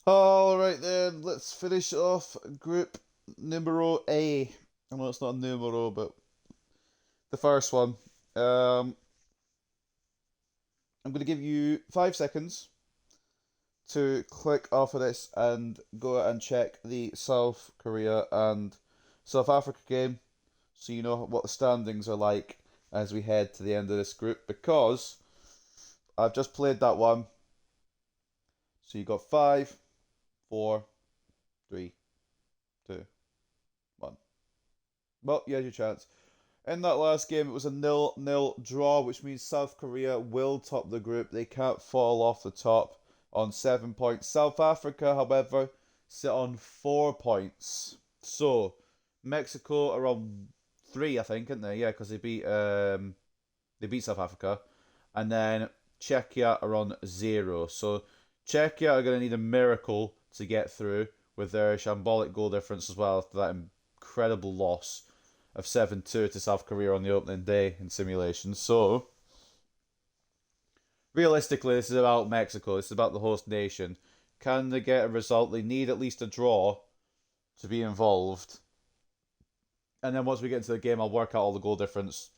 Alright then, let's finish off group numero A. I know it's not a numero, but the first one. Um, I'm going to give you 5 seconds to click off of this and go and check the South Korea and South Africa game so you know what the standings are like as we head to the end of this group because I've just played that one. So you got 5, 4, 3, 2, 1. Well, you had your chance. In that last game, it was a 0-0 draw, which means South Korea will top the group. They can't fall off the top on 7 points. South Africa, however, sit on 4 points. So, Mexico are on 3, I think, aren't they? Yeah, because they beat South Africa. And then Czechia are on 0. So, Czechia are going to need a miracle to get through with their shambolic goal difference as well after that incredible loss of 7-2 to South Korea on the opening day in simulation. So, realistically, this is about Mexico. This is about the host nation. Can they get a result? They need at least a draw to be involved. And then once we get into the game, I'll work out all the goal difference,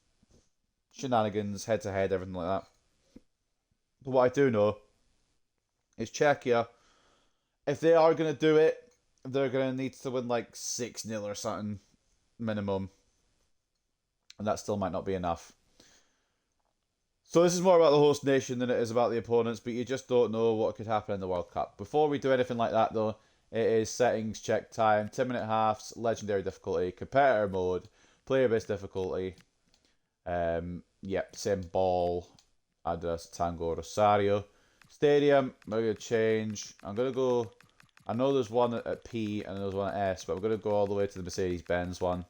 shenanigans, head to head, everything like that. But what I do know is Czechia, if they are going to do it, they're going to need to win like 6-0 or something minimum. And that still might not be enough. So this is more about the host nation than it is about the opponents, but you just don't know what could happen in the World Cup. Before we do anything like that, though, it is settings, check time, 10-minute halves, legendary difficulty, competitor mode, player-based difficulty. Yep, same ball, address Tango Rosario. Stadium, I'm going to change. I'm going to go, I know there's one at P and there's one at S, but I'm going to go all the way to the Mercedes-Benz one.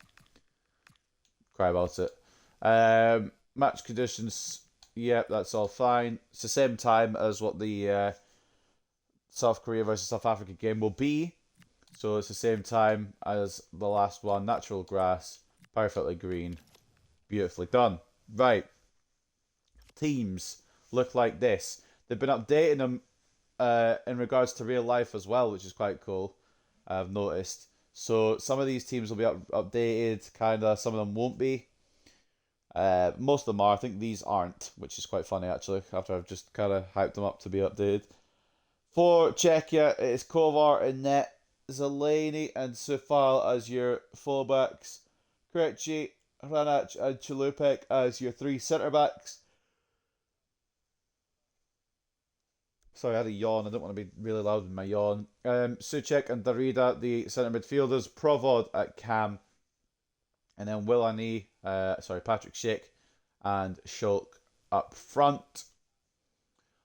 Cry about it. Match conditions, yep, that's all fine. It's the same time as what the South Korea versus South Africa game will be. So it's the same time as the last one. Natural grass, perfectly green, beautifully done. Right. Teams look like this. They've been updating them in regards to real life as well, which is quite cool. I've noticed. So some of these teams will be updated, kinda. Some of them won't be. Most of them are. I think these aren't, which is quite funny actually. After I've just kind of hyped them up to be updated. For Czechia, it is Kovar in net, Zeleny and Sufal as your fullbacks, Krejci, Hranac and Chilupek as your 3 centre backs. Sorry, I had a yawn. I don't want to be really loud in my yawn. Suchek and Darida, the centre midfielders. Provod at Cam. And then Patrick Schick and Schulk up front.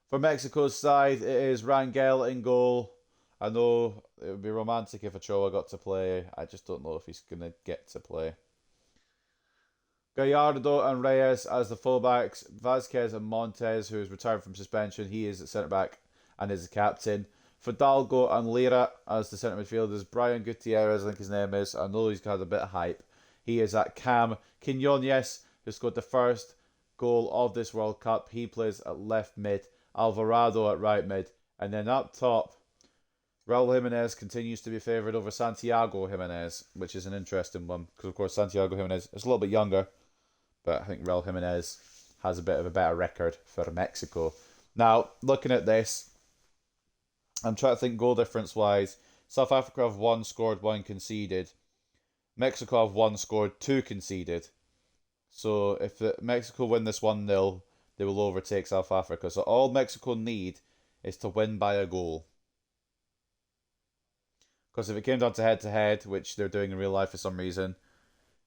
For Mexico's side, it is Rangel in goal. I know it would be romantic if Ochoa got to play. I just don't know if he's going to get to play. Gallardo and Reyes as the fullbacks. Vasquez and Montes, who is returned from suspension. He is at centre back and is the captain. Fidalgo and Lira as the centre midfielders. Brian Gutierrez, I think his name is. I know he's had a bit of hype. He is at Cam. Quinones, who scored the first goal of this World Cup. He plays at left mid. Alvarado at right mid. And then up top, Raul Jimenez continues to be favoured over Santiago Jimenez, which is an interesting one. Because, of course, Santiago Jimenez is a little bit younger. But I think Raul Jimenez has a bit of a better record for Mexico. Now, looking at this, I'm trying to think goal difference wise. South Africa have 1 scored, 1 conceded. Mexico have 1 scored, 2 conceded. So if Mexico win this 1-0, they will overtake South Africa. So all Mexico need is to win by a goal. Because if it came down to head, which they're doing in real life for some reason,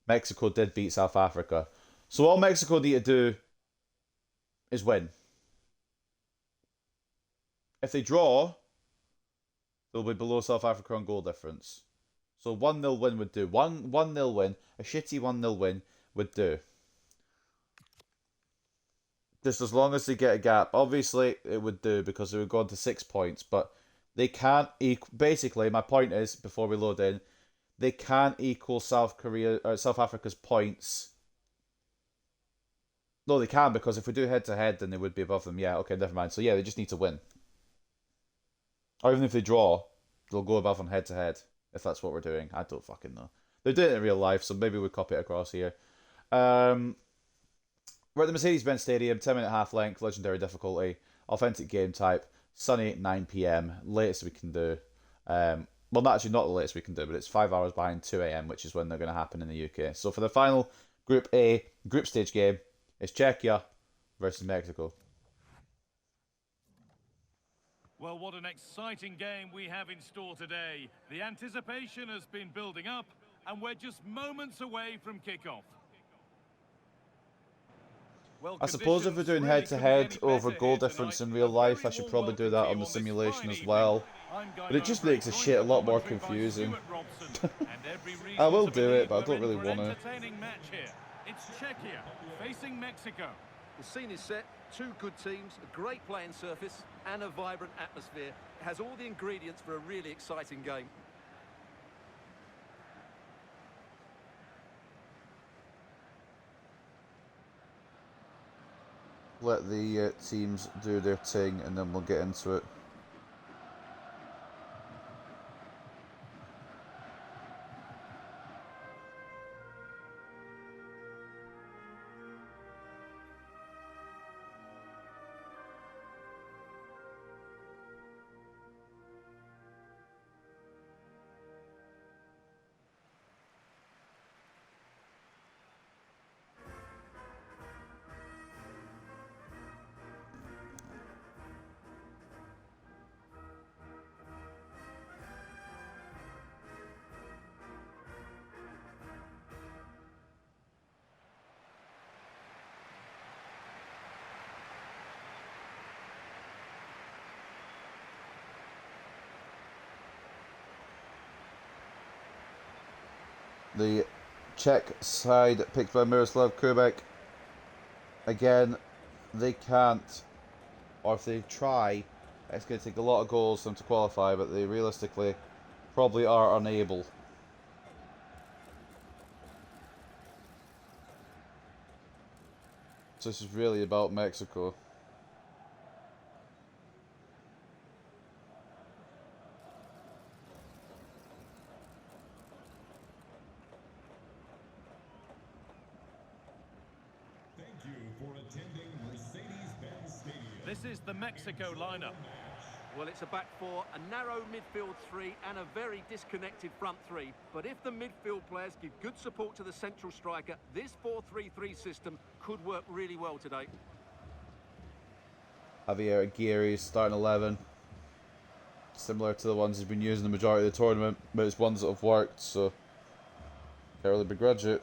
Mexico did beat South Africa. So all Mexico need to do is win. If they draw, they'll be below South Africa on goal difference. So 1-0 win would do. 1-0 win, a shitty 1-0 win would do. Just as long as they get a gap. Obviously, it would do because it would go on to 6 points. But they can't basically, my point is, before we load in, they can't equal South Africa's points. No, they can because if we do head to head, then they would be above them. Yeah, okay, never mind. So yeah, they just need to win. Or even if they draw, they'll go above on head-to-head, if that's what we're doing. I don't fucking know. They're doing it in real life, so maybe we copy it across here. We're at the Mercedes-Benz Stadium, 10-minute half length, legendary difficulty, authentic game type, sunny, 9 p.m, latest we can do. Well, not the latest we can do, but it's 5 hours behind 2 a.m, which is when they're going to happen in the UK. So for the final Group A, group stage game, it's Czechia versus Mexico. Well, what an exciting game we have in store today. The anticipation has been building up, and we're just moments away from kickoff. Well, I suppose if we're doing head-to-head over goal difference in real life, I should probably do that on the simulation as well. But it just makes the shit a lot more confusing. I will do it, but I don't really want to. It's Czechia facing Mexico. The scene is set, two good teams, a great playing surface and a vibrant atmosphere. It has all the ingredients for a really exciting game. Let the teams do their thing and then we'll get into it. The Czech side picked by Miroslav Kubek. Again, they can't, or if they try, it's going to take a lot of goals for them to qualify, but they realistically probably are unable. So this is really about Mexico. This is the Mexico lineup. Well, it's a back four, a narrow midfield three and a very disconnected front three. But if the midfield players give good support to the central striker, this 4-3-3 system could work really well today. Javier Aguirre's starting 11. Similar to the ones he's been using the majority of the tournament, but it's ones that have worked, so can't really begrudge it.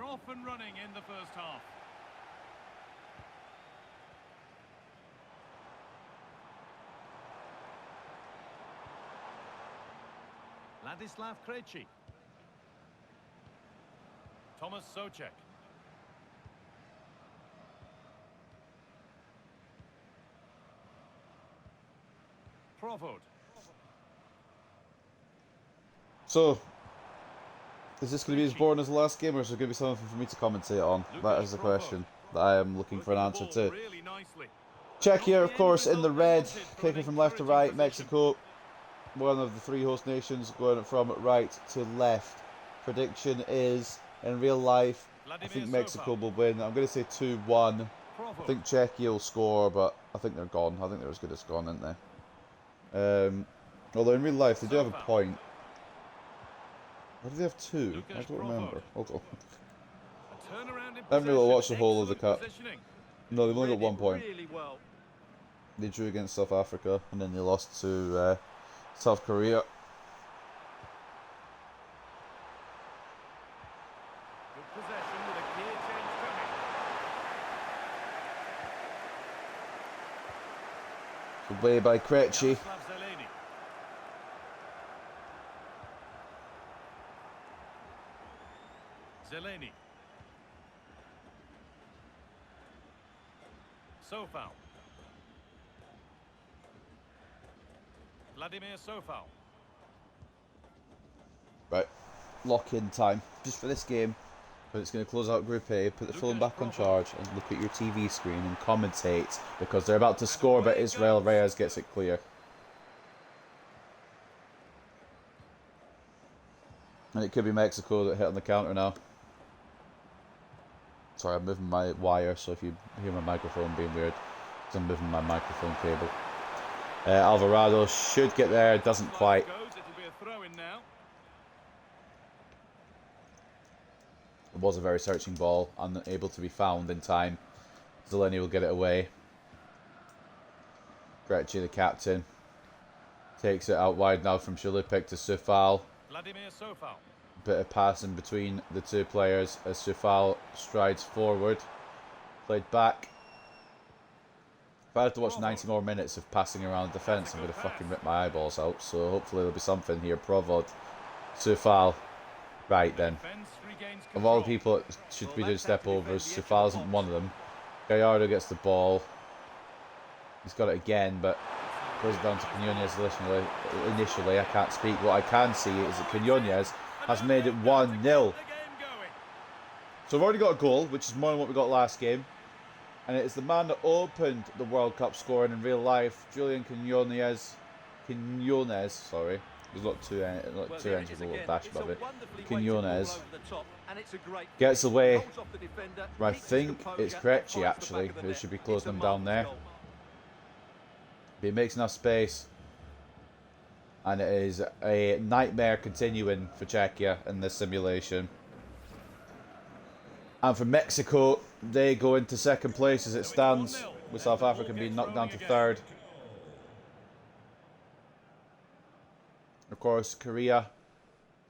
Off and running in the first half. Ladislav Krejci. Thomas Souček. Provod. So, is this going to be as boring as the last game, or is there going to be something for me to commentate on? That is the question that I am looking for an answer to. Czechia, of course, in the red, kicking from left to right. Mexico, one of the three host nations, going from right to left. Prediction is, in real life, I think Mexico will win. I'm going to say 2-1. I think Czechia will score, but I think they're gone. I think they're as good as gone, aren't they? Although in real life, they do have a point. Or do they have two? I don't remember. Hold on. I haven't really watched the whole of the cup. No, they've only got 1 point. They drew against South Africa, and then they lost to South Korea. Good play by Krejci. Zeleny. Sofal. Vladimir Sofal. Right, lock-in time just for this game. But it's going to close out Group A, put the film back on charge, and look at your TV screen and commentate, because they're about to score, but Israel Reyes gets it clear. And it could be Mexico that hit on the counter now. Sorry, I'm moving my wire, so if you hear my microphone being weird, because I'm moving my microphone cable. Alvarado should get there, doesn't quite. It was a very searching ball, unable to be found in time. Zeleny will get it away. Gretche, the captain, takes it out wide now from Shilupik to Sufal. Bit of passing between the two players as Sufal strides forward. Played back. If I have to watch 90 more minutes of passing around defence, I'm going to fucking rip my eyeballs out. So hopefully there'll be something here. Provod, Sufal. Right then. Of all the people that should be doing step overs, Sufal isn't one of them. Gallardo gets the ball. He's got it again, but goes down to Quinones initially. I can't speak. What I can see is that Quinones has made it 1-0. So we've already got a goal, which is more than what we got last game. And it is the man that opened the World Cup scoring in real life, Julian Quinones. Sorry. There's not two ends with a little dash above it. Quinones gets away. I think it's Gretche actually who should be closing them down there. But he makes enough space. And it is a nightmare continuing for Czechia in this simulation. And for Mexico, they go into second place as it stands, with South Africa being knocked down to third. Of course,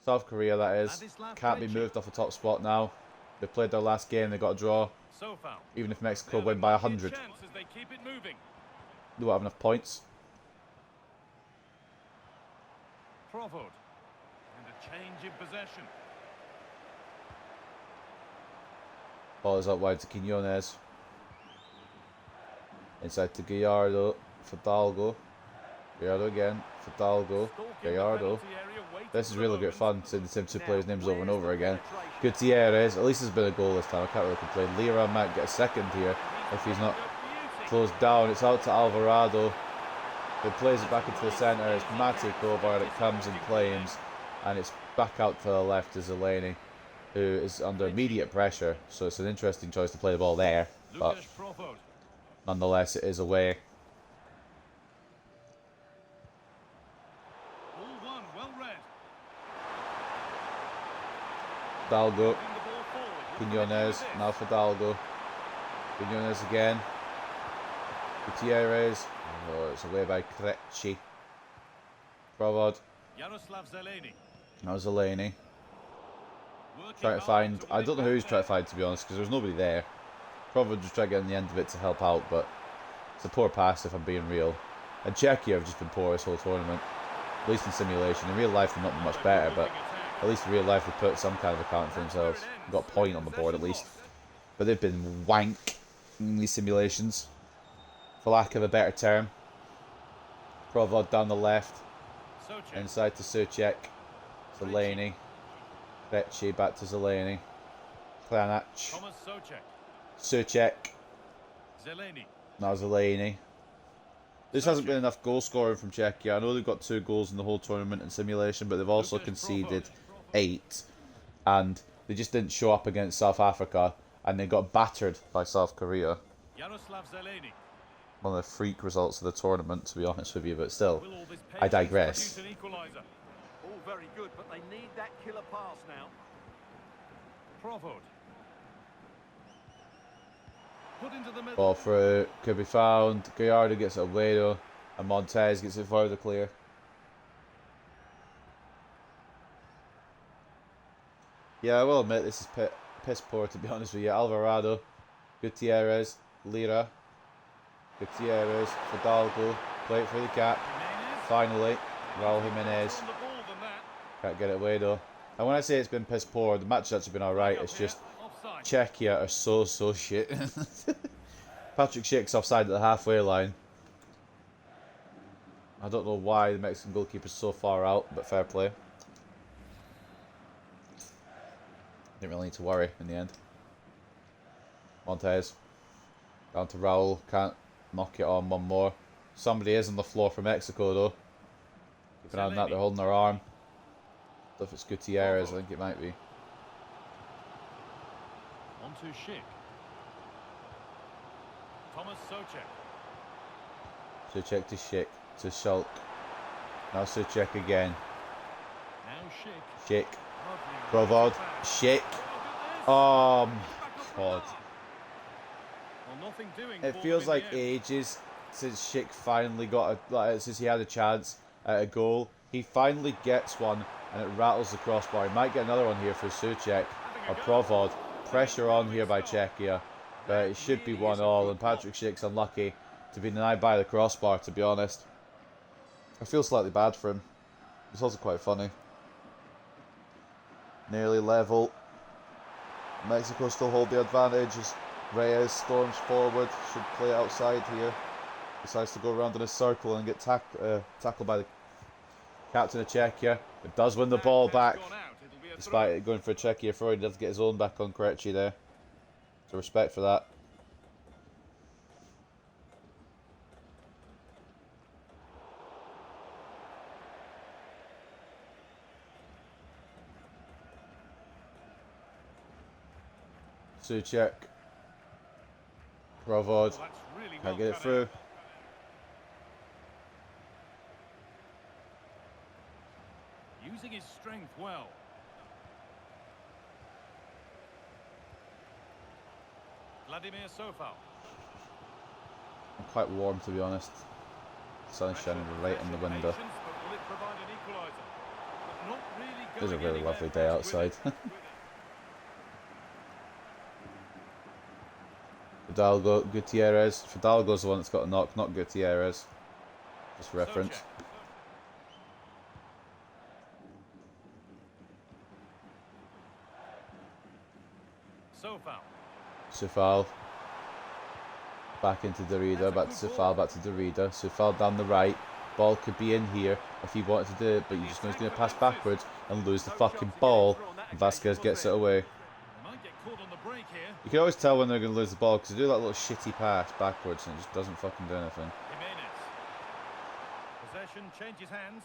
South Korea that is, can't be moved off the top spot now. They played their last game, they got a draw. Even if Mexico win by 100. They won't have enough points. Provod, and a change in possession. Ball is out wide to Quinones. Inside to Gallardo, Fidalgo. Gallardo again, Fidalgo, Gallardo. This is really good fun seeing the same two players' names over and over again. Gutierrez, at least there's been a goal this time, I can't really complain. Lira might get a second here if he's not closed down. It's out to Alvarado, who plays it back into the centre. It's Matic over, it comes in claims, and it's back out to the left to Zeleny, who is under immediate pressure, so it's an interesting choice to play the ball there, but nonetheless it is away. Fidalgo, Quinones, now Fidalgo, Quinones again, Gutierrez, oh, it's away by Gretche, Provod, now Zeleny, trying to find, I don't know who he's trying to find to be honest, because there's nobody there. Provod just trying to get on the end of it to help out, but it's a poor pass if I'm being real. And Czechia have just been poor this whole tournament, at least in simulation. In real life they're not much better, but at least in real life they put some kind of account for themselves. Got a point on the board at least. But they've been wank in these simulations, for lack of a better term. Provod down the left. Inside to Souček. Zeleny. Gretche back to Zeleny. Klanac. Souček. Now Zeleny. This hasn't been enough goal scoring from Czechia. I know they've got 2 goals in the whole tournament in simulation, but they've also conceded 8. And they just didn't show up against South Africa, and they got battered by South Korea. One of the freak results of the tournament, to be honest with you, but still, I digress. All very good, but they need that killer pass now. Provod. Ball through, could be found. Gallardo gets it away though, and Montez gets it further clear. Yeah, I will admit this is piss poor to be honest with you. Alvarado, Gutierrez, Lira, Gutierrez, Fidalgo, play it through the gap. Finally, Raul Jimenez. Can't get it away though. And when I say it's been piss poor, the match has actually been alright. It's just Czechia are so shit. Patrick Schick's offside at the halfway line. I don't know why the Mexican goalkeeper's so far out, but fair play. Didn't really need to worry in the end. Montez. Down to Raul. Can't knock it on one more. Somebody is on the floor for Mexico though. Keep an eye on that, they're holding their arm. I don't know if it's Gutierrez, I think it might be. On to Schick. Thomas Souček. Souček to Schick. To Schulk. Now Souček again. Now Schick. Schick. Provod. Schick. Oh my god. Well, nothing doing. It feels like ages since Schick finally got a, since he had a chance at a goal. He finally gets one and it rattles the crossbar. He might get another one here for Souček or Provod. Pressure on here by Czechia, but it should be 1-1 and Patrick Schick's unlucky to be denied by the crossbar, to be honest. I feel slightly bad for him. It's also quite funny. Nearly level. Mexico still hold the advantage as Reyes storms forward. Should play outside here. Decides to go around in a circle and get tackled by the captain of Czechia. It does win the ball back. Despite it going for a Czechia throw, he does get his own back on Krejci there. So respect for that. Souček. Provod. Can't get it through. Using his strength well. Vladimir Sofal. I'm quite warm, to be honest. The sun is shining right in the window. It is a really lovely day outside. Fidalgo, Gutierrez. Fidalgo's the one that's got a knock, not Gutierrez. Just for reference. Sofal. Back into Derrida, back to Sofal, back to Derrida. Sofal down the right. Ball could be in here if he wanted to do it, but you just know he's going to pass backwards and lose the fucking ball. And Vasquez gets it away. You can always tell when they're going to lose the ball because they do that little shitty pass backwards and it just doesn't fucking do anything. Possession changes hands.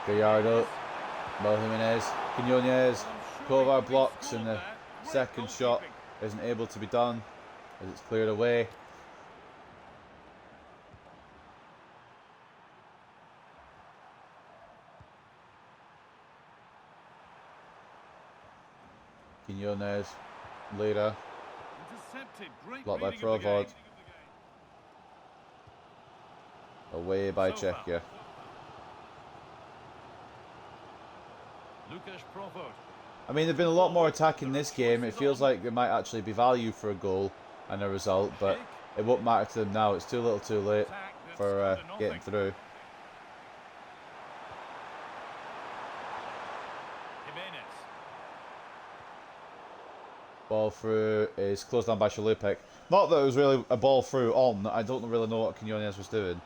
Gallardo, Mel Jimenez, Quinones, Kovar blocks and the second shot isn't able to be done as it's cleared away. Quinones, later, blocked by Provod, away by Czechia. I mean, there've been a lot more attack in this game. It feels like there might actually be value for a goal and a result, but it won't matter to them now. It's too little too late for getting through. Ball through is closed down by Shalupik. Not that it was really a ball through on. I don't really know what Quinones was doing,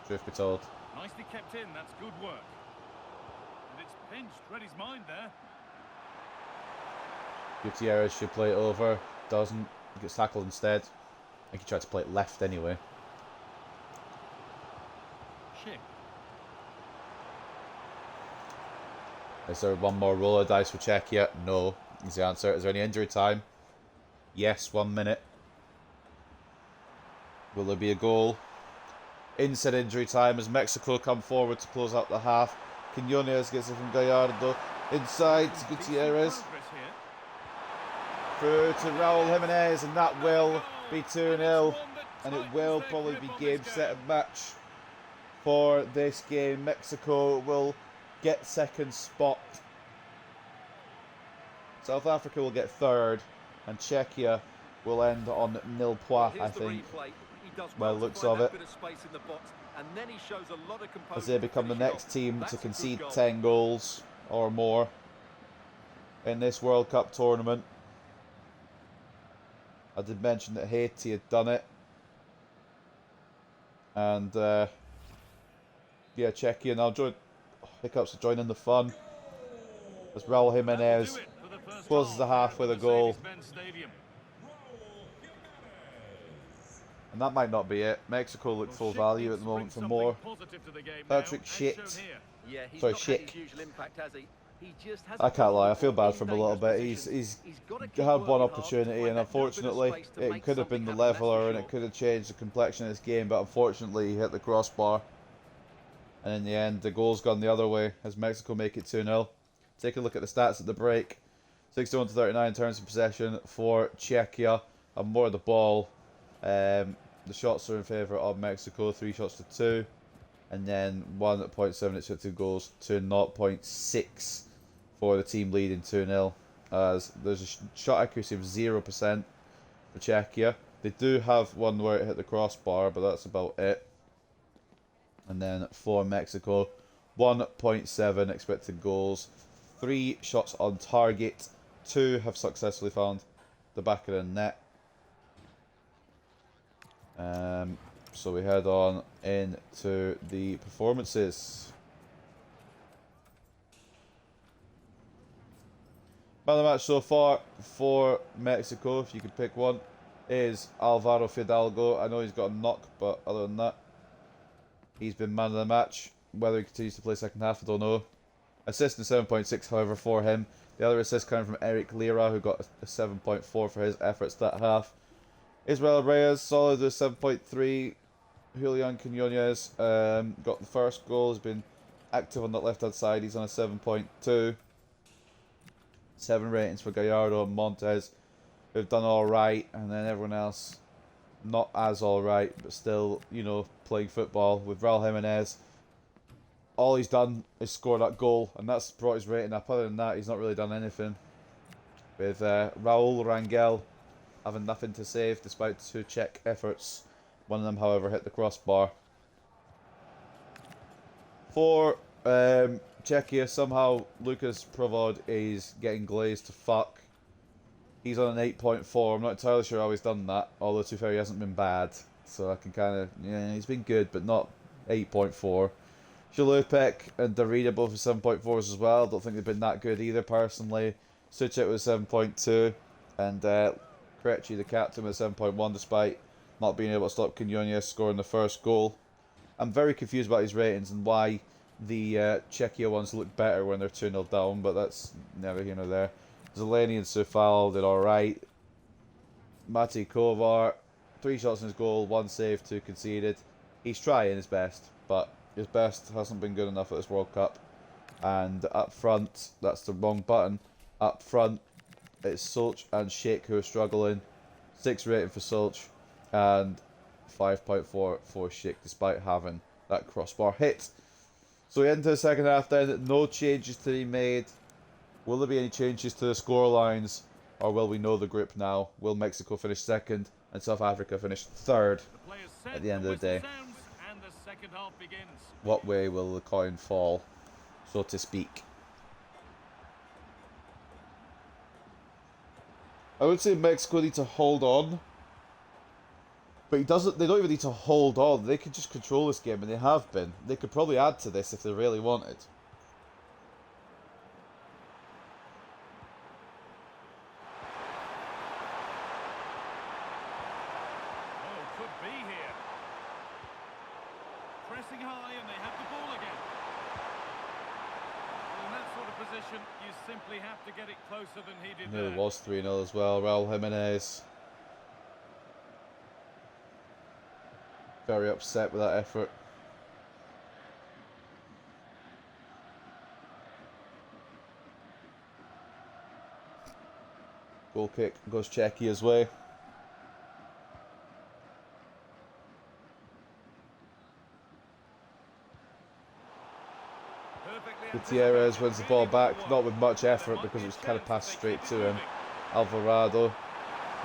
truth be told. Nicely kept in, that's good work. Pinched, read his mind there. Gutierrez should play it over. Doesn't. Gets tackled instead. I think he tried to play it left anyway. Schick. Is there one more roll of dice for Czechia? No. Is the answer. Is there any injury time? Yes, 1 minute. Will there be a goal? Inside injury time as Mexico come forward to close out the half. Quinones gets it from Gallardo. Inside to Gutierrez. Through to Raul Jimenez, and that will be 2-0. And it will probably be game, set and match for this game. Mexico will get second spot. South Africa will get third. And Czechia will end on nil points, I think. By the looks of it. And then he shows a lot of as they become the next team to concede 10 goals or more. in this World Cup tournament. I did mention that Haiti had done it. And, yeah, Czechia now hiccups are joining the fun. As Raul Jimenez closes the half with a goal. And that might not be it. Mexico look full value at the moment for more. Patrick Schick. Sorry, Schick. I can't lie, I feel bad for him a little bit. He's had one opportunity, and unfortunately it could have been the leveler and it could have changed the complexion of this game, but unfortunately he hit the crossbar. And in the end, the goal's gone the other way as Mexico make it 2-0. Take a look at the stats at the break. 61-39 turns of possession for Czechia, and more of the ball. The shots are in favour of Mexico, 3 shots to 2. And then 1.7 to goals to 0.6 for the team leading 2-0. As there's a shot accuracy of 0% for Czechia. They do have one where it hit the crossbar, but that's about it. And then for Mexico, 1.7 expected goals, 3 shots on target, 2 have successfully found the back of the net. So we head on into the performances. Man of the match so far for Mexico, if you could pick one, is Alvaro Fidalgo. I know he's got a knock, but other than that, he's been man of the match. Whether he continues to play second half, I don't know. Assist in 7.6, however, for him. The other assist coming from Eric Lira, who got a 7.4 for his efforts that half. Israel Reyes, solid with 7.3. Julian Quinones got the first goal, has been active on that left-hand side. He's on a 7.2. 7 ratings for Gallardo and Montes, who've done alright. And then everyone else, not as alright, but still, you know, playing football. With Raul Jimenez, all he's done is score that goal, and that's brought his rating up. Other than that, he's not really done anything. With Raul Rangel having nothing to save despite 2 Czech efforts. One of them, however, hit the crossbar. For Czechia, somehow Lucas Provod is getting glazed to fuck. He's on an 8.4. I'm not entirely sure how he's done that, although to be fair, he hasn't been bad. So I can kind of, yeah, he's been good, but not 8.4. Jalupek and Darida both with 7.4s as well. Don't think they've been that good either, personally. Suchek with 7.2. And Krejci, the captain, with 7.1, despite not being able to stop Quinones scoring the first goal. I'm very confused about his ratings and why the Czechia ones look better when they're 2-0 down, but that's neither here nor there. Zeleny and Sufal did alright. Mati Kovar, 3 shots in his goal, 1 save, 2 conceded. He's trying his best, but his best hasn't been good enough at this World Cup. And up front, that's the wrong button. Up front, it's Sulch and Schick who are struggling. 6 rating for Sulch and 5.4 for Schick, despite having that crossbar hit. So we enter the second half then. No changes to be made. Will there be any changes to the score lines, or will we know the group now? Will Mexico finish second and South Africa finish third at the end of the day? What way will the coin fall, so to speak? I would say Mexico need to hold on, but they don't even need to hold on. They could just control this game, and they have been. They could probably add to this if they really wanted. It was 3-0 as well. Raul Jimenez very upset with that effort. Goal kick goes Czechia's way. Gutierrez wins the ball back, not with much effort because it was kind of passed straight to him. Alvarado,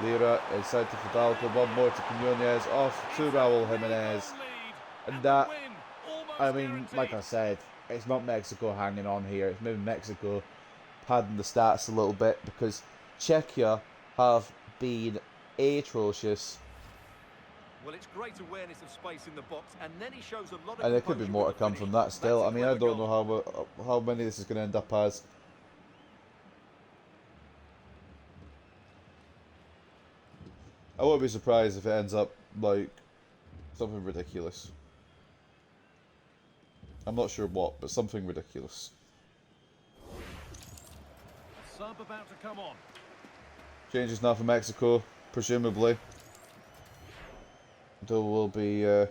Lira inside to Fidalgo, one more to Quinones, off to Raul Jimenez. And that, I mean, like I said, it's not Mexico hanging on here, it's maybe Mexico padding the stats a little bit because Czechia have been atrocious. Well, it's great awareness of space in the box, and then he shows a lot of. And there could be more to come from that still. I mean, I don't know how many this is going to end up as. I won't be surprised if it ends up like something ridiculous. I'm not sure what, but something ridiculous. Sub about to come on. Changes now for Mexico, presumably. There will be. And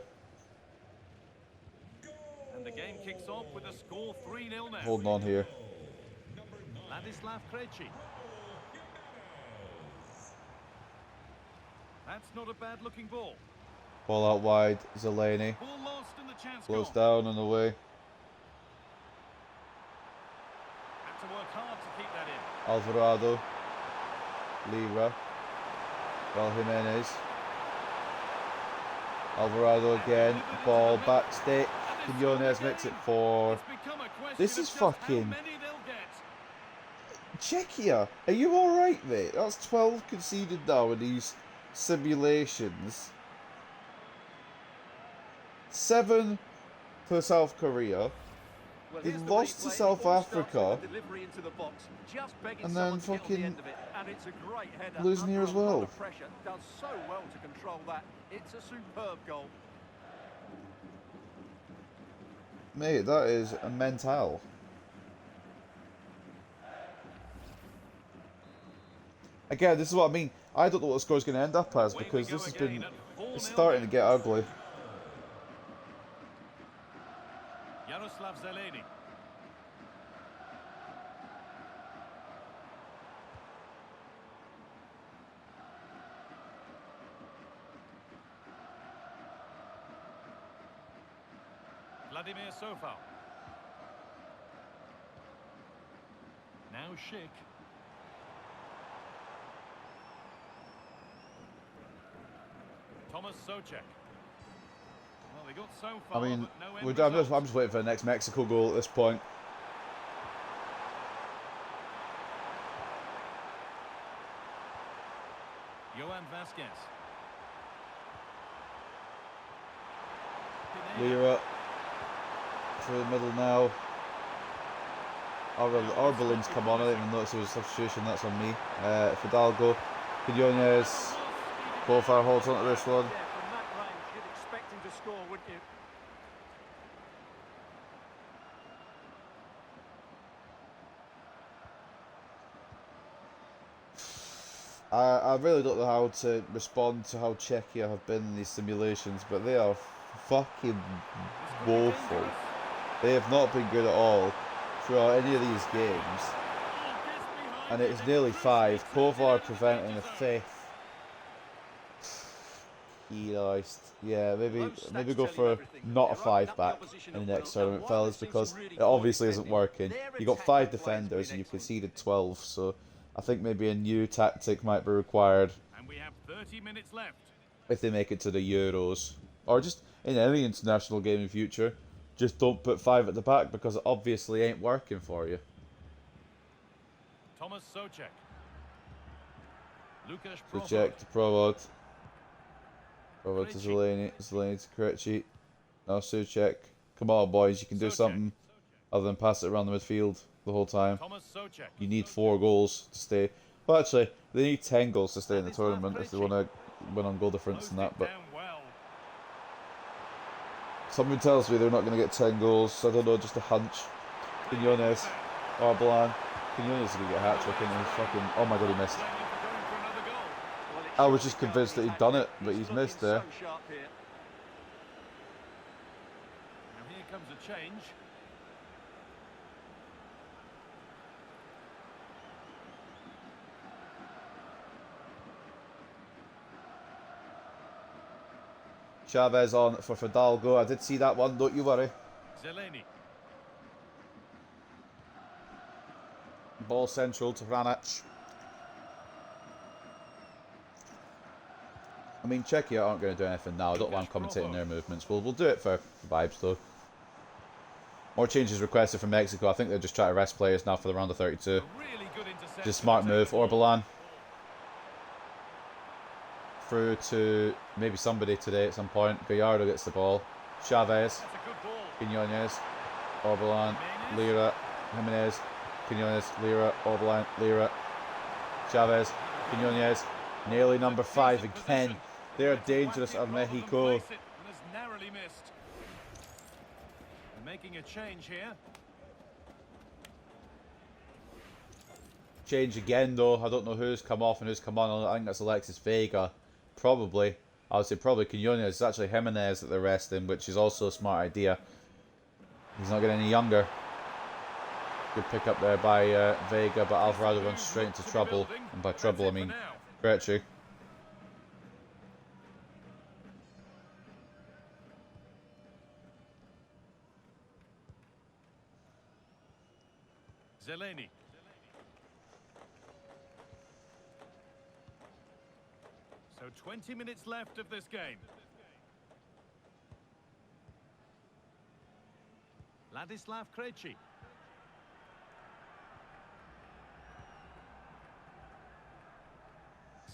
the game kicks off with a score 3-0 now. Holding on here. Ladislav Krejci. That's not a bad looking ball. Ball out wide, Zeleny. Ball lost and the chance Close gone. down and away. Had to work hard to keep that in. Alvarado. Lira. Val Jimenez. Alvarado again. Ball back stick. Quinones makes it 4. It's become a question This of is just how fucking. many they'll get. Czechia, are you alright, mate? That's 12 conceded now in these simulations. 7 for South Korea. Well, They here's the lost to replay. South Ball starts Africa. with a delivery into the box, just begging And someone then to get on the fucking end of it. And it's a great header losing under here as a lot well. of pressure. Does so well to control that. It's a superb goal. Mate, that is a mental. Again, this is what I mean. I don't know what the score's going to end up as Away we because go this has again been. at 4-0 It's starting to now. get ugly. Jaroslav Zeleny. Vladimir Sofal. Now Schick. Thomas Socek. Well, they got so I far, mean, but no end I'm just waiting for the next Mexico goal at this point. Johan Vasquez. Lira through the middle now. Arbelin's come on. I didn't even notice there was a substitution. That's on me. Fidalgo, Quinones. Profile holds onto this one. Yeah, from that range, you'd expect him to score, wouldn't you? I really don't know how to respond to how Czechia have been in these simulations, but they are fucking woeful. They have not been good at all throughout any of these games. And it's nearly 5. Kovar preventing a 5th. Christ. Yeah, maybe go for not a 5 back in the next tournament, fellas, because it obviously isn't working. You got 5 defenders and you conceded 12, so I think maybe a new tactic might be required And we have 30 minutes left. if they make it to the Euros. Or just in any international game in future, just don't put 5 at the back because it obviously ain't working for you. Thomas Socek. Lukasz So Provod. check to Provod. Provod to Zeleny. Zeleny to Krejci. Now Suchek. Come on, boys, you can do Socek. something other than pass it around the midfield the whole time. Thomas Socek. You need 4 goals to stay. Well, actually, they need 10 goals to stay in the tournament if they want to win on goal difference and that. But Down well. something tells me they're not going to get 10 goals. I don't know, just a hunch. Quinones, Arblan. Quinones is going to get a hat trick, and he's fucking. Oh my god, he missed. Playing for going for another goal. Well, it I was shows just you convinced that he's he'd done had it, but he's looking missed there. so sharp here. Now here comes a change. Chavez on for Fidalgo. I did see that one, don't you worry. Zeleny. Ball central to Hranic. I mean, Czechia aren't going to do anything now. I don't want them commentating their movements. We'll do it for vibes, though. More changes requested from Mexico. I think they're just trying to rest players now for the round of 32. Really good interception. Just smart move. Orbalan. Through to maybe somebody today at some point. Gallardo gets the ball. Chavez. That's a good ball. Quinones. Orbalan. Lira. Jimenez. Quinones. Lira. Orbalan. Lira. Chavez. Quinones. Nearly number 5 again. They are dangerous at Mexico. And has narrowly missed. Making a change here. Change again though. I don't know who's come off and who's come on. I think that's Alexis Vega. Probably. I would say probably Quinones. It's actually Jimenez that they're resting, which is also a smart idea. He's not getting any younger. Good pick up there by Vega, but Alvarado runs straight into trouble. And by trouble I mean Gretchen. Zeleny. So 20 minutes left of this game. Ladislav Krejci.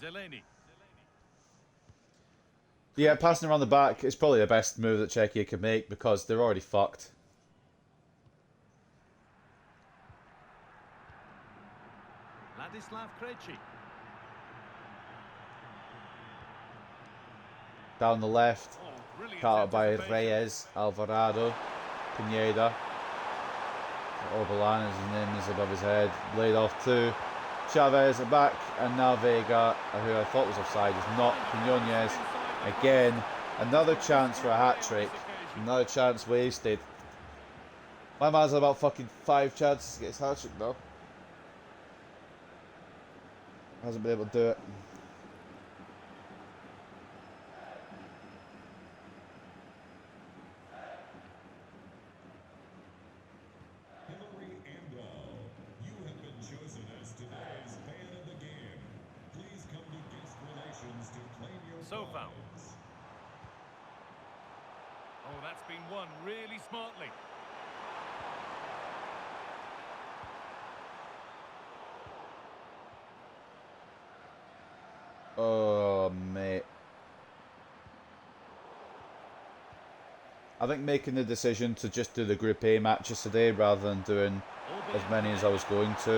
Zeleny. Yeah, passing around the back is probably the best move that Czechia can make because they're already fucked. Ladislav Krejci. Down the left, Oh, brilliant cut out by anticipation. Reyes, Alvarado, Pineda. Orbalan, his name is above his head, laid off to Chavez back, and now Vega, who I thought was offside, is not. Quinones again, another chance for a hat-trick, another chance wasted. My man's had about fucking 5 chances to get his hat-trick though. Hasn't been able to do it. So foul. Oh, that's been won really smartly. Oh, mate. I think making the decision to just do the Group A matches today rather than doing as many as I was going to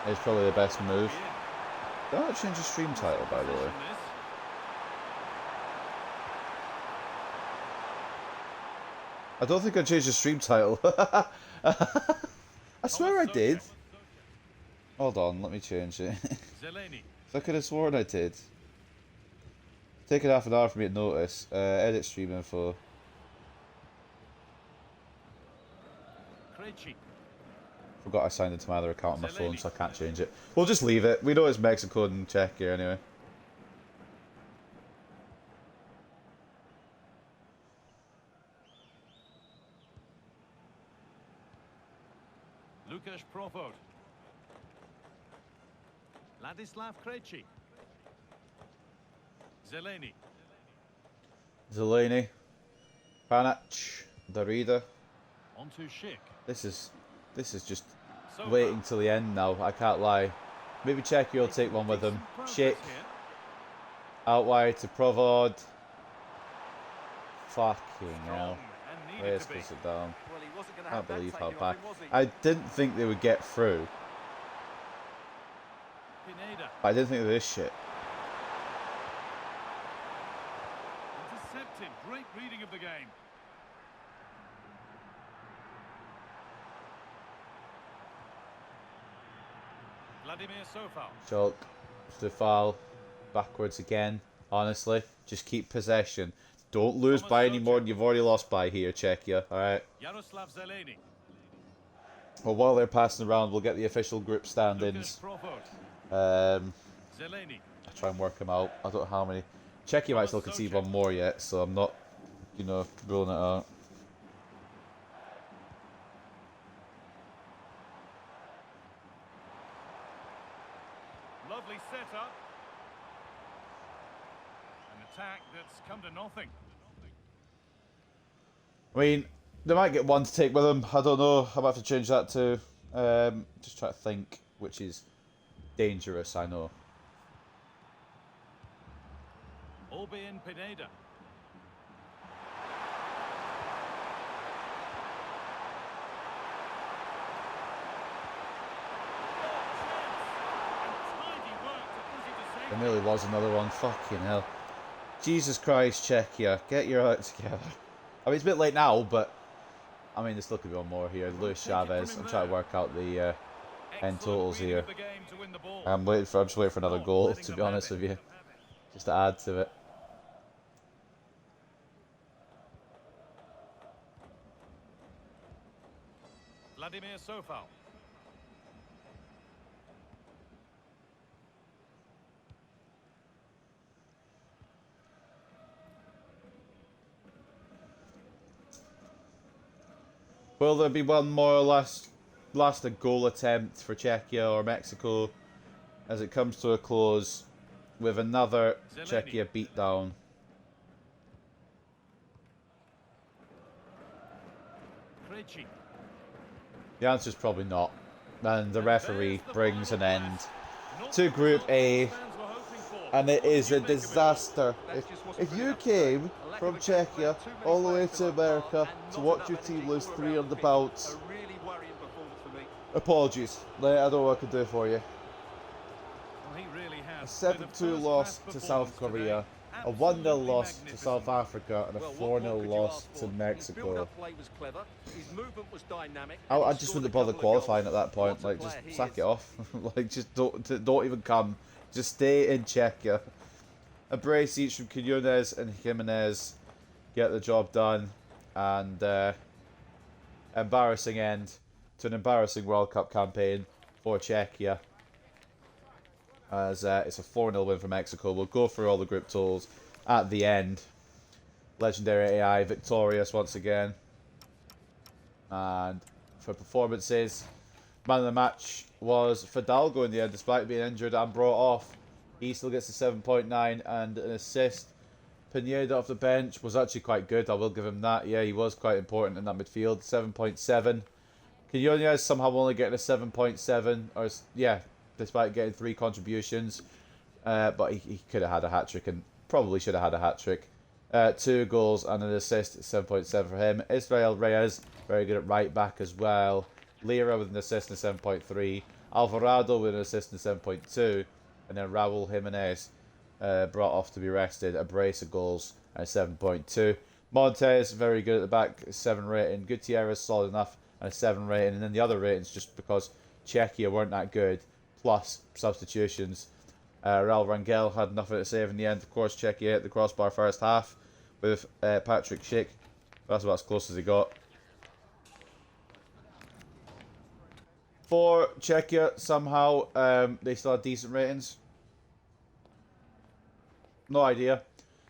is probably the best move. Did I not change the stream title, by the way? I don't think I changed the stream title. I swear I did. Hold on, let me change it. I could have sworn I did. Taking half an hour for me to notice. Edit stream info. Forgot I signed into my other account on my phone, so I can't change it. We'll just leave it. We know it's Mexico and Czechia anyway. Lukasz Profot. Ladislav Krejci. Zeleny. Zeleny. Panac. Darida. On to Schick. This is just So waiting till the end now. I can't lie. Maybe Czechia will take one with them. Schick. Out wide to Provod. Fucking hell. Let's close it down. Well, he wasn't going to Can't have that believe how taken on bad. him, was he? I didn't think they would get through. Pineda. But I didn't think of this shit. Intercepted. Great reading of the game. Vladimir Sofal. Shulk. Stufal. Backwards again. Honestly, just keep possession. Don't lose by any more than you've already lost by here, Czechia. Alright. Yaroslav Zeleny. Well, while they're passing around, we'll get the official group standings. Lukasz Profot. Zeleny. I'll try and work them out. I don't know how many. Czechia might still concede one more yet, so I'm not, ruling it out. Lovely setup. An attack that's come to nothing. I mean, They might get one to take with them. I don't know. I might have to change that to. Just try to think, which is dangerous. I know. Albion Pineda. There nearly was another one. Fucking hell. Jesus Christ, Czechia. Get your act together. I mean, it's a bit late now, but... I mean, there's still could be one more here. Luis Chavez. I'm trying to work out the end totals here. I'm just waiting for another goal, to be honest with you. Just to add to it. Vladimir Sofal. Will there be one more last a goal attempt for Czechia or Mexico as it comes to a close with another Czechia beatdown? The answer is probably not. And the referee brings an end to Group A. And it is a disaster. If you came from Czechia all the way to America to watch your team lose 3 on the bounce, apologies. I don't know what I can do for you. A 7-2 loss to South Korea, a 1-0 loss to South Africa, and a 4-0 loss to Mexico. I just wouldn't bother qualifying at that point. Like, just sack it off. Like, just don't even come. Just stay in Czechia. A brace each from Quinones and Jimenez. Get the job done. And embarrassing end to an embarrassing World Cup campaign for Czechia. As it's a 4-0 win for Mexico. We'll go through all the group totals at the end. Legendary AI victorious once again. And for performances, man of the match was Fidalgo in the end, despite being injured and brought off. He still gets a 7.9 and an assist. Pineda off the bench was actually quite good, I will give him that. Yeah, he was quite important in that midfield, 7.7. Quinones somehow only getting a 7.7, or yeah, despite getting 3 contributions. But he could have had a hat-trick and probably should have had a hat-trick. 2 goals and an assist, 7.7 for him. Israel Reyes, very good at right back as well. Lira with an assist in 7.3. Alvarado with an assist in 7.2. And then Raul Jimenez brought off to be rested. A brace of goals and 7.2. Montes, very good at the back, 7 rating. Gutierrez, solid enough, and a 7 rating. And then the other ratings, just because Czechia weren't that good, plus substitutions. Raul Rangel had nothing to save in the end. Of course, Czechia hit the crossbar first half with Patrick Schick. That's about as close as he got. For Czechia, somehow, they still had decent ratings. No idea.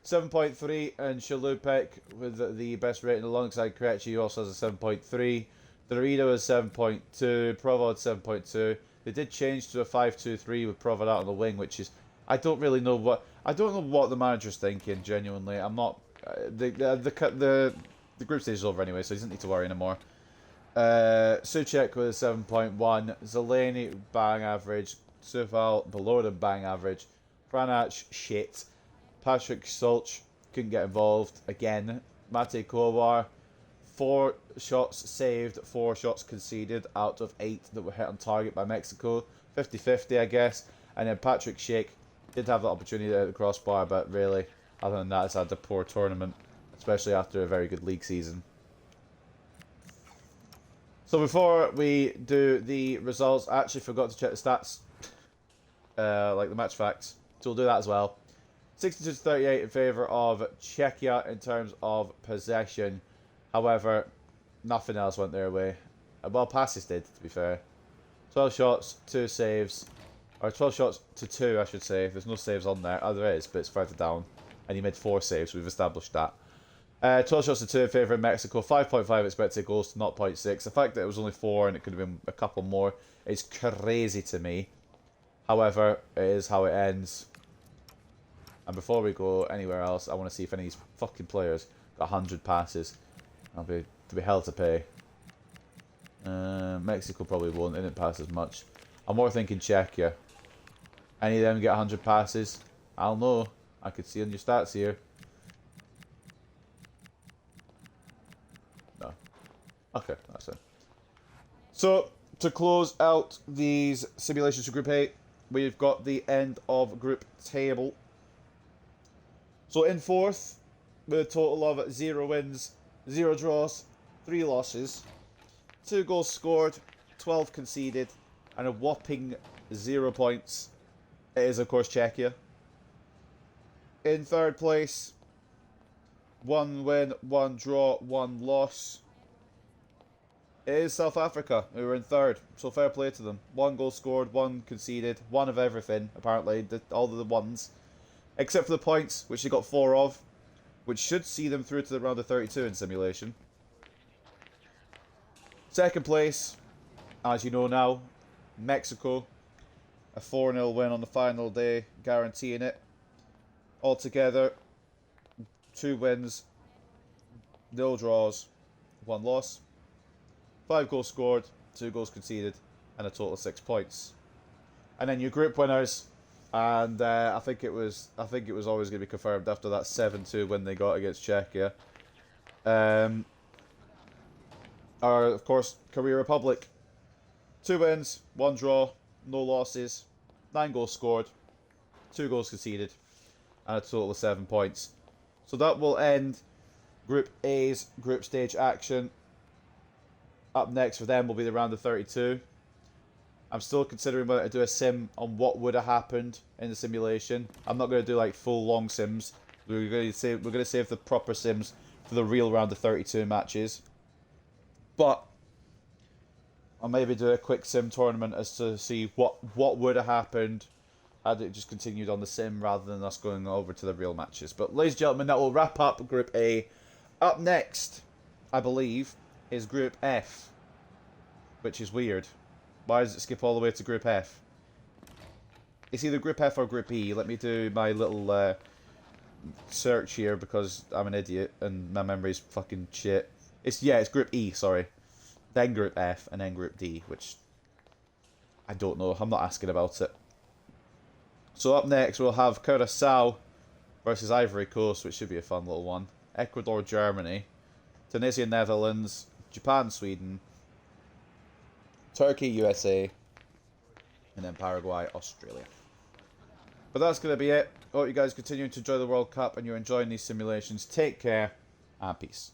7.3 and Shalupek with the best rating alongside Krejci, who also has a 7.3. Dorito is 7.2. Provo had 7.2. They did change to a 5-2-3 with Provo out on the wing, which is... I don't know what the manager's thinking, genuinely. I'm not... The group stage is over anyway, so he doesn't need to worry anymore. Suchek with a 7.1. Zeleny, bang average. Sufal, below the bang average. Franach, shit. Patrick Solch, couldn't get involved. Again. Mate Kowar, 4 shots saved, 4 shots conceded out of 8 that were hit on target by Mexico. 50-50, I guess. And then Patrick Schick did have the opportunity to hit the crossbar, but really, other than that, it's had a poor tournament, especially after a very good league season. So before we do the results, I actually forgot to check the stats, like the match facts. So we'll do that as well. 62-38 in favour of Czechia in terms of possession. However, nothing else went their way. Well, passes did, to be fair. 12 shots, 2 saves. Or 12 shots to 2, I should say. There's no saves on there. Oh, there is, but it's further down. And he made 4 saves, we've established that. 12 shots to 2 in favour of Mexico. 5.5 expected goals to 0.6. The fact that it was only 4 and it could have been a couple more is crazy to me. However, it is how it ends. And before we go anywhere else, I want to see if any of these fucking players got 100 passes. I'll be to be hell to pay. Mexico probably won't, they didn't pass as much. I'm more thinking Czechia. Any of them get 100 passes? I'll know. I could see on your stats here. No. Okay, that's it. So, to close out these simulations for Group A, we've got the end of Group Table. So in fourth, with a total of 0 wins, 0 draws, 3 losses, 2 goals scored, 12 conceded, and a whopping 0 points, it is of course Czechia. In third place, 1 win, 1 draw, 1 loss, it is South Africa, who were in third, so fair play to them. 1 goal scored, 1 conceded, 1 of everything, apparently, all of the ones. Except for the points, which they got 4 of, which should see them through to the round of 32 in simulation. Second place, as you know now, Mexico. A 4-0 win on the final day, guaranteeing it. Altogether, 2 wins, 0 draws, 1 loss. 5 goals scored, 2 goals conceded, and a total of 6 points. And then your group winners, and I think it was always going to be confirmed after that 7-2 win they got against Czechia. Are of course Korea Republic. 2 wins, 1 draw, no losses, 9 goals scored, 2 goals conceded, and a total of 7 points. So that will end Group A's group stage action. Up next for them will be the round of 32. I'm still considering whether to do a sim on what would have happened in the simulation. I'm not going to do like full long sims. We're going to save the proper sims for the real round of 32 matches. But I'll maybe do a quick sim tournament as to see what would have happened had it just continued on the sim rather than us going over to the real matches. But ladies and gentlemen, that will wrap up Group A. Up next, I believe, is Group F, which is weird. Why does it skip all the way to Group F? It's either Group F or Group E. Let me do my little search here because I'm an idiot and my memory's fucking shit. It's Group E, sorry. Then Group F and then Group D, which I don't know. I'm not asking about it. So up next we'll have Curacao versus Ivory Coast, which should be a fun little one. Ecuador, Germany. Tunisia, Netherlands. Japan, Sweden. Turkey, USA. And then Paraguay, Australia. But that's going to be it. I hope you guys continue to enjoy the World Cup and you're enjoying these simulations. Take care and peace.